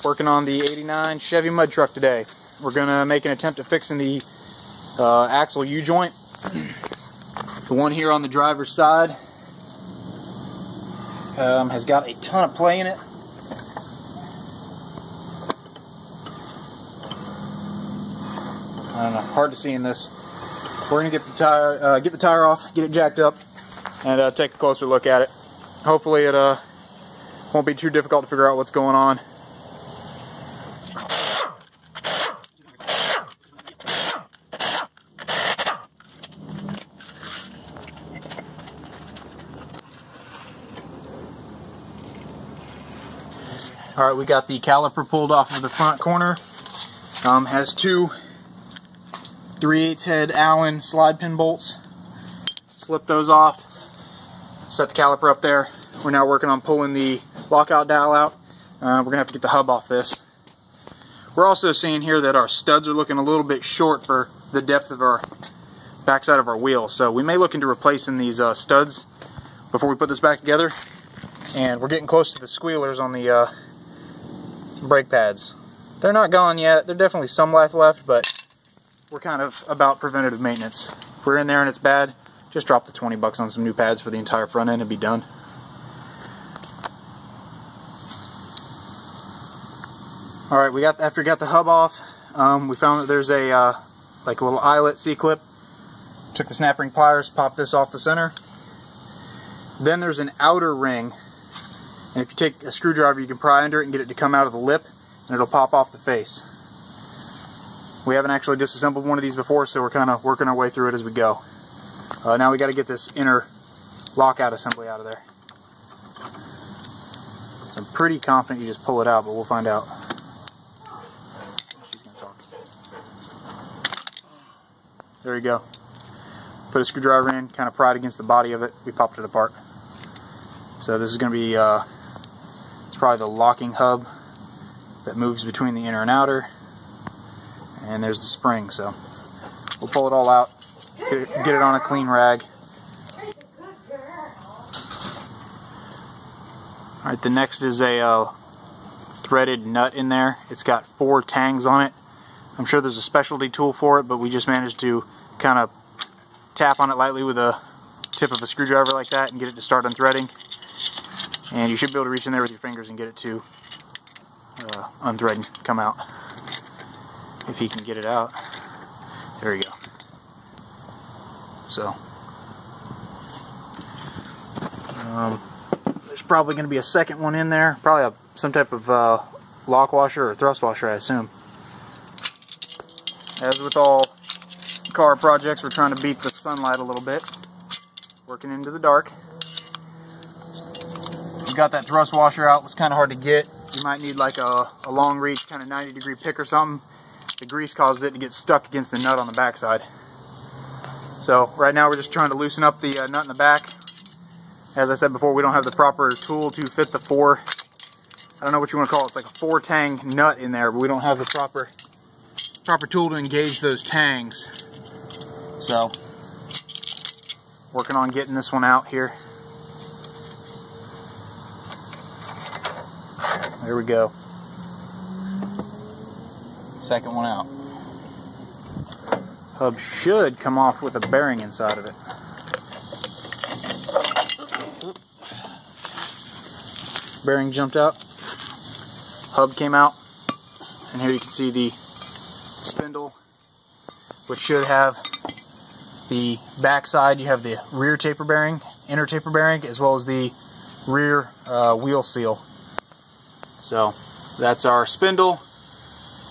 Working on the 89 Chevy Mud truck today. We're going to make an attempt at fixing the axle U-joint. The one here on the driver's side has got a ton of play in it. I don't know, hard to see in this. We're going to get the tire off, get it jacked up, and take a closer look at it. Hopefully it won't be too difficult to figure out what's going on. Alright, we got the caliper pulled off of the front corner. Has two 3/8 head Allen slide pin bolts. Slip those off. Set the caliper up there. We're now working on pulling the lockout dowel out. We're going to have to get the hub off this. We're also seeing here that our studs are looking a little bit short for the depth of our backside of our wheel. So we may look into replacing these studs before we put this back together. And we're getting close to the squealers on the brake pads. They're not gone yet. There's definitely some life left, but we're kind of about preventative maintenance. If we're in there and it's bad, just drop the 20 bucks on some new pads for the entire front end and be done. Alright, after we got the hub off, we found that there's a like a little eyelet C-clip. Took the snap ring pliers, popped this off the center. Then there's an outer ring, and if you take a screwdriver you can pry under it and get it to come out of the lip, and it'll pop off the face. We haven't actually disassembled one of these before, so we're kind of working our way through it as we go. Now we got to get this inner lockout assembly out of there. So I'm pretty confident you just pull it out, but we'll find out. She's gonna talk. There you go. Put a screwdriver in, kind of pry it against the body of it. We popped it apart. So this is going to be, it's probably the locking hub that moves between the inner and outer. And there's the spring, so we'll pull it all out, get it on a clean rag. Alright, the next is a threaded nut in there. It's got 4 tangs on it. I'm sure there's a specialty tool for it, but we just managed to kind of tap on it lightly with a tip of a screwdriver like that and get it to start unthreading. And you should be able to reach in there with your fingers and get it to unthread and come out. If he can get it out. There you go. So there's probably going to be a second one in there. Probably some type of lock washer or thrust washer, I assume. As with all car projects, we're trying to beat the sunlight a little bit. Working into the dark. We got that thrust washer out. It was kind of hard to get. You might need like a long reach, kind of 90-degree pick or something. The grease causes it to get stuck against the nut on the backside. So right now we're just trying to loosen up the nut in the back. As I said before, we don't have the proper tool to fit the 4, I don't know what you want to call it, it's like a 4-tang nut in there, but we don't have the proper tool to engage those tangs. So, working on getting this one out here. There we go. Second one out. Hub should come off with a bearing inside of it. Bearing jumped out. Hub came out. And here you can see the spindle, which should have the back side. You have the rear taper bearing, inner taper bearing, as well as the rear wheel seal. So that's our spindle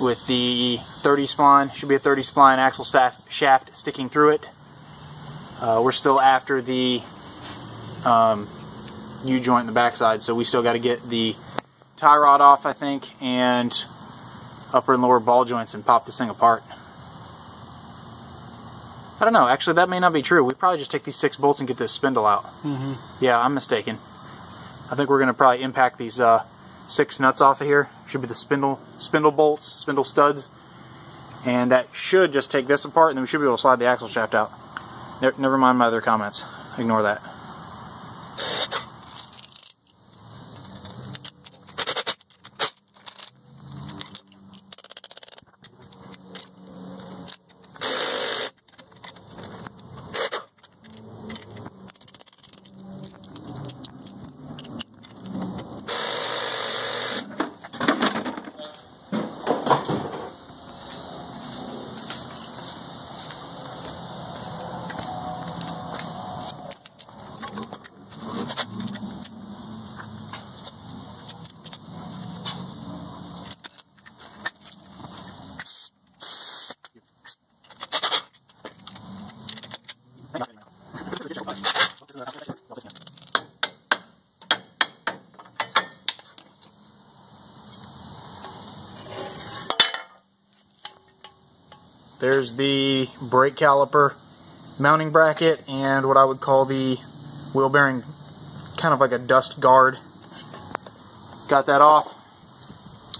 with the 30 spline. Should be a 30 spline axle shaft sticking through it. We're still after the U-joint in the backside, so we still got to get the tie rod off, I think, and upper and lower ball joints and pop this thing apart. I don't know, actually that may not be true. We probably just take these 6 bolts and get this spindle out. Yeah, I'm mistaken. I think we're going to probably impact these 6 nuts off of here. Should be the spindle bolts, spindle studs, and that should just take this apart, and then we should be able to slide the axle shaft out. Never mind my other comments. Ignore that. there's the brake caliper mounting bracket and what I would call the wheel bearing, kind of like a dust guard. Got that off.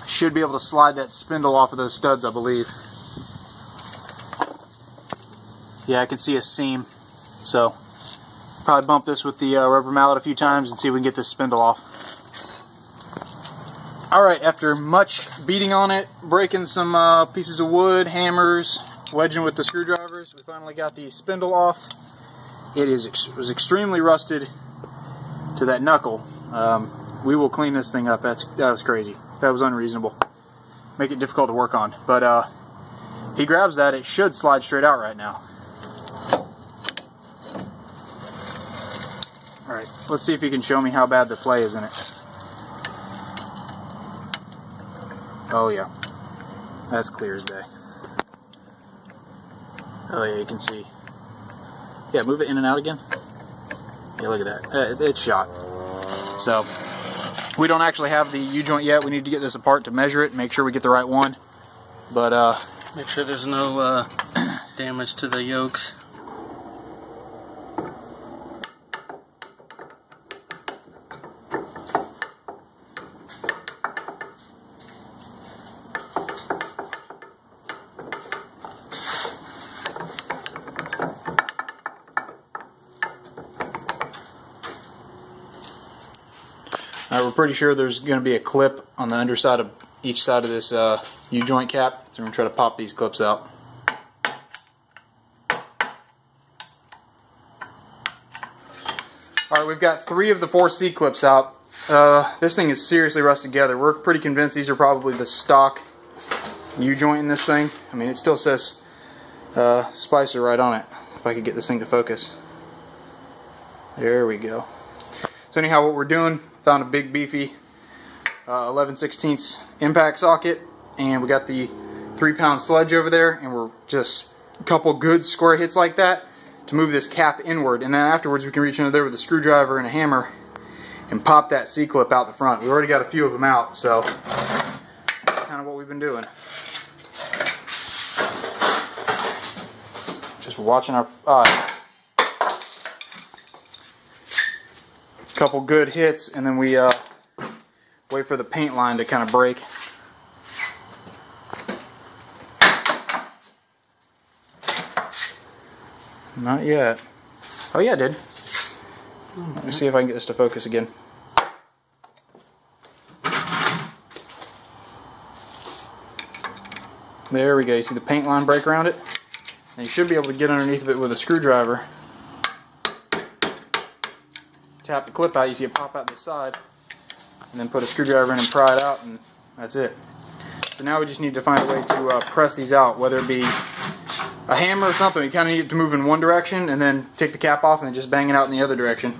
Should be able to slide that spindle off of those studs, I believe. Yeah, I can see a seam. So, probably bump this with the rubber mallet a few times and see if we can get this spindle off. Alright, after much beating on it, breaking some pieces of wood, hammers, wedging with the screwdrivers, we finally got the spindle off. It was extremely rusted to that knuckle. We will clean this thing up. That was crazy. That was unreasonable. Make it difficult to work on. But he grabs that, it should slide straight out right now. Alright, let's see if he can show me how bad the play is in it. Oh yeah, that's clear as day. Oh yeah, you can see. Yeah, move it in and out again. Yeah, look at that. It's shot. So, we don't actually have the U-joint yet. We need to get this apart to measure it and make sure we get the right one. But, make sure there's no damage to the yokes. We're pretty sure there's going to be a clip on the underside of each side of this U-joint cap, so we're going to try to pop these clips out. Alright, we've got 3 of the 4 C-clips out. This thing is seriously rusted together. We're pretty convinced these are probably the stock U-joint in this thing. I mean, it still says Spicer right on it, if I could get this thing to focus. There we go. So anyhow, what we're doing, found a big beefy 11/16 impact socket, and we got the 3-pound sledge over there, and we're just a couple good square hits like that to move this cap inward, and then afterwards we can reach under there with a screwdriver and a hammer and pop that C-clip out the front. We've already got a few of them out, so that's kind of what we've been doing. Just watching our couple good hits, and then we wait for the paint line to kind of break. Not yet. Oh yeah, it did. Let me see if I can get this to focus again. There we go. You see the paint line break around it? And you should be able to get underneath of it with a screwdriver. Tap the clip out, you see it pop out the side, and then put a screwdriver in and pry it out, and that's it. So now we just need to find a way to press these out, whether it be a hammer or something. We kind of need it to move in one direction, and then take the cap off and then just bang it out in the other direction.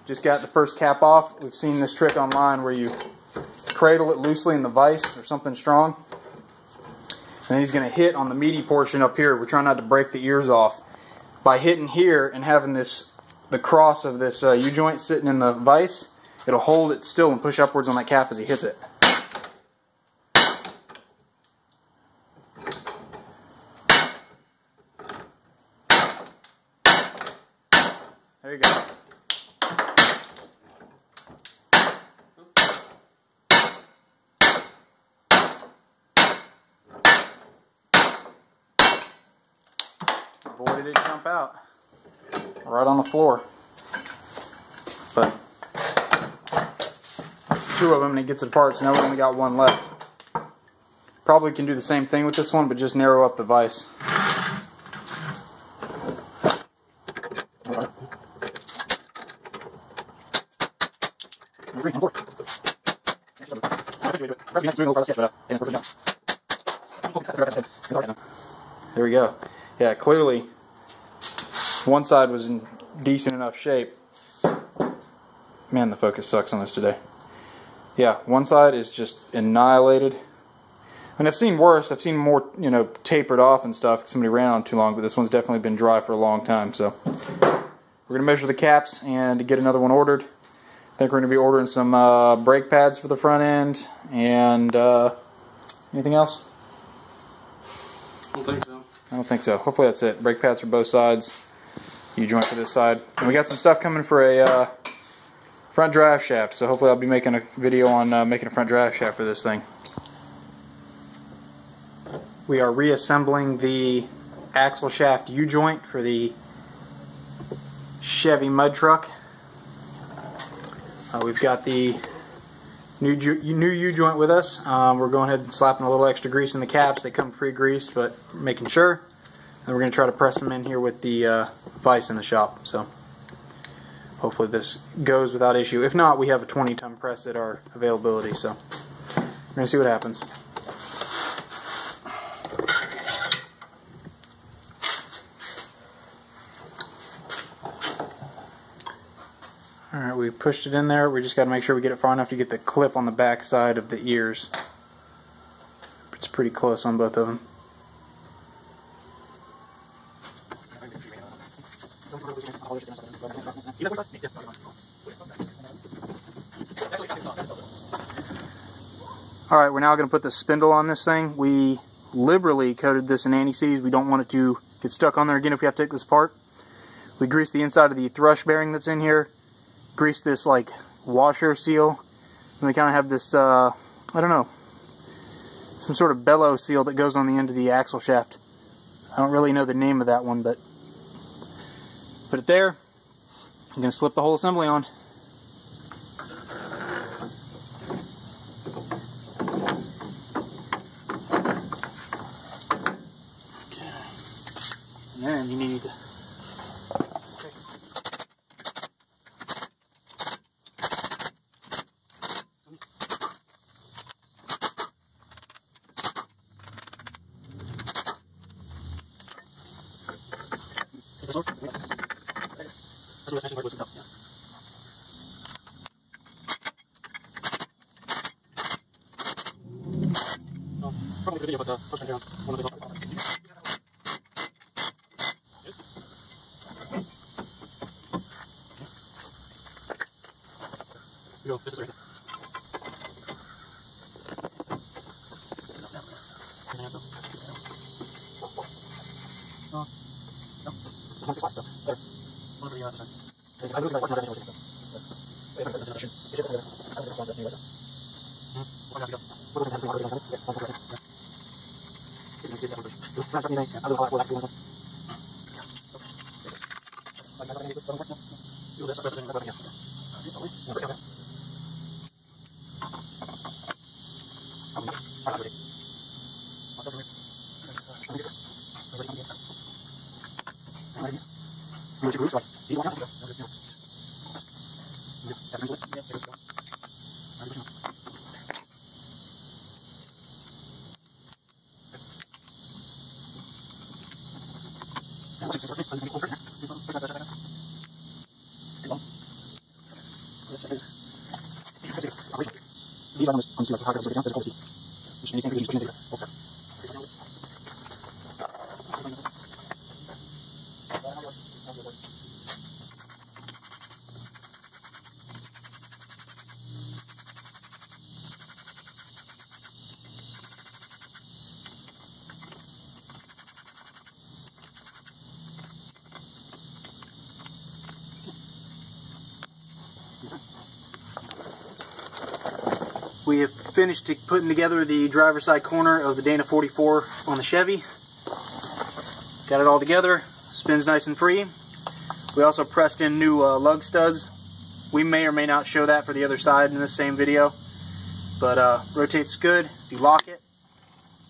Just got the first cap off. We've seen this trick online where you cradle it loosely in the vise or something strong. And then he's going to hit on the meaty portion up here. We're trying not to break the ears off. By hitting here and having the cross of this U-joint sitting in the vise, it'll hold it still and push upwards on that cap as he hits it. There you go. Boy, did it jump out. Right on the floor. But it's 2 of them and it gets it apart, so now we only got 1 left. Probably can do the same thing with this one, but just narrow up the vise. There we go. Yeah, clearly one side was in decent enough shape. Man, the focus sucks on this today. Yeah, one side is just annihilated. And I've seen worse. I've seen more, tapered off and stuff because somebody ran on too long, but this one's definitely been dry for a long time. So we're going to measure the caps and get another one ordered. I think we're going to be ordering some brake pads for the front end and anything else? don't think so. I don't think so. Hopefully that's it. Brake pads for both sides. U-joint for this side. And we got some stuff coming for a front drive shaft. So hopefully I'll be making a video on making a front drive shaft for this thing. We are reassembling the axle shaft U-joint for the Chevy Mud truck. We've got the new U-joint with us. We're going ahead and slapping a little extra grease in the caps. They come pre-greased, but making sure. And we're going to try to press them in here with the vise in the shop. So hopefully this goes without issue. If not, we have a 20-ton press at our availability. So we're going to see what happens. Alright, we pushed it in there. We just got to make sure we get it far enough to get the clip on the back side of the ears. It's pretty close on both of them. Alright, we're now going to put the spindle on this thing. We liberally coated this in anti-seize. We don't want it to get stuck on there again if we have to take this apart. We greased the inside of the thrush bearing that's in here. Grease this like washer seal, and we kind of have this I don't know, some sort of bellow seal that goes on the end of the axle shaft. I don't really know the name of that one, but put it there. I'm going to slip the whole assembly on. And then you need we have finished putting together the driver's side corner of the Dana 44 on the Chevy. Got it all together. Spins nice and free. We also pressed in new lug studs. We may or may not show that for the other side in this same video. But rotates good. If you lock it,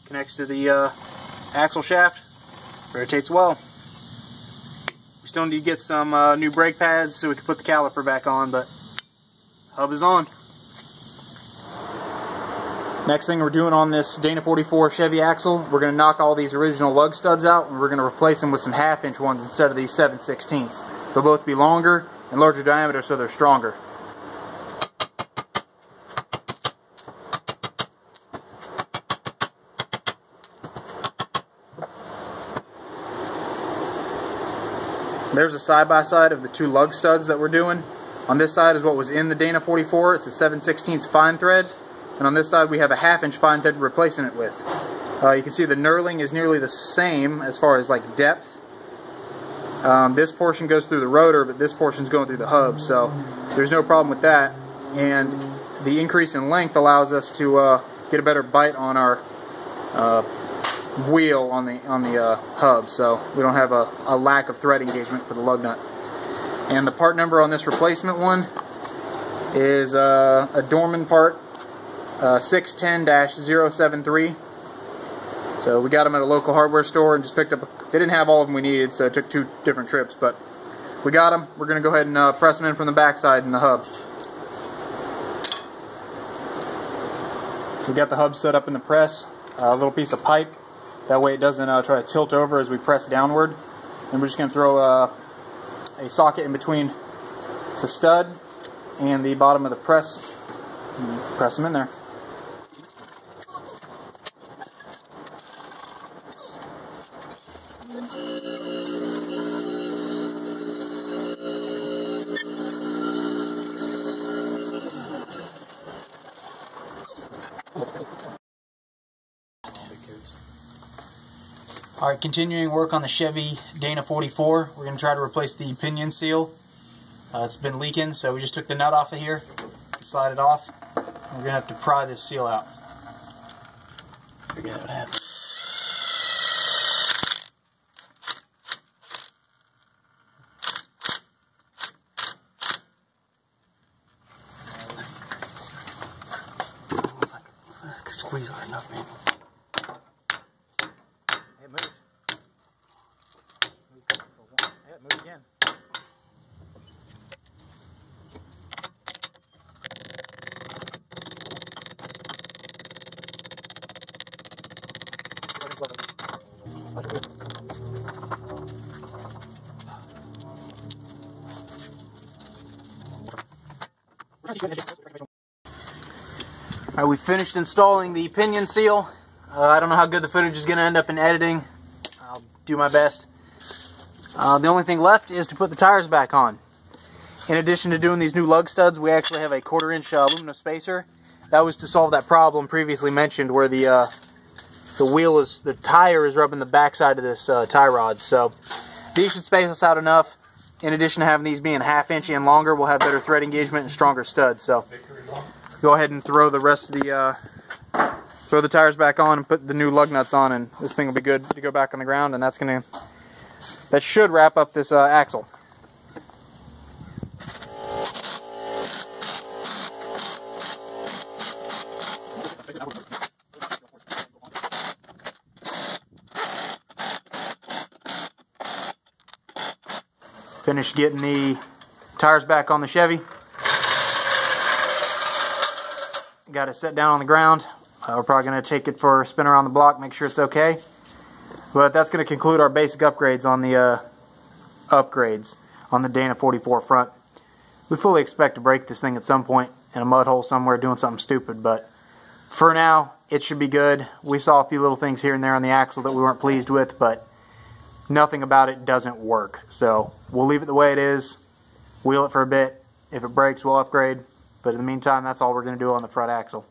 connects to the axle shaft. Rotates well. We still need to get some new brake pads so we can put the caliper back on, but hub is on. Next thing we're doing on this Dana 44 Chevy axle, we're going to knock all these original lug studs out and we're going to replace them with some 1/2-inch ones instead of these 7/16. They'll both be longer and larger diameter, so they're stronger. There's a side-by-side of the two lug studs that we're doing. On this side is what was in the Dana 44. It's a 7/16 fine thread. And on this side we have a 1/2-inch fine thread replacing it with. You can see the knurling is nearly the same as far as like depth. This portion goes through the rotor, but this portion is going through the hub, so there's no problem with that. And the increase in length allows us to get a better bite on our wheel on the hub, so we don't have a lack of thread engagement for the lug nut. And the part number on this replacement one is a Dorman part, 610-073. So we got them at a local hardware store and just picked up. They didn't have all of them we needed, so it took 2 different trips, but we got them. We're going to go ahead and press them in from the backside in the hub. We got the hub set up in the press, a little piece of pipe. That way it doesn't try to tilt over as we press downward. And we're just going to throw a socket in between the stud and the bottom of the press. And press them in there. Alright, continuing work on the Chevy Dana 44. We're going to try to replace the pinion seal. It's been leaking, so we just took the nut off of here, slide it off, and we're going to have to pry this seal out. Forget what happened. Squeeze hard enough, maybe. It moved. Yeah, it moved again. Alright, we finished installing the pinion seal. I don't know how good the footage is going to end up in editing. I'll do my best. The only thing left is to put the tires back on. In addition to doing these new lug studs, we actually have a 1/4 inch aluminum spacer. That was to solve that problem previously mentioned where the tire is rubbing the backside of this tie rod. So these should space us out enough. In addition to having these being 1/2 inch and longer, we'll have better thread engagement and stronger studs. So go ahead and throw the rest of throw the tires back on and put the new lug nuts on, and this thing will be good to go back on the ground, and that should wrap up this axle. Finished getting the tires back on the Chevy. Got it set down on the ground. We're probably going to take it for a spin around the block, make sure it's okay. But that's going to conclude our basic upgrades on the Dana 44 front. We fully expect to break this thing at some point in a mud hole somewhere doing something stupid, but for now it should be good. We saw a few little things here and there on the axle that we weren't pleased with, but nothing about it doesn't work. So we'll leave it the way it is, wheel it for a bit. If it breaks, we'll upgrade. But in the meantime, that's all we're going to do on the front axle.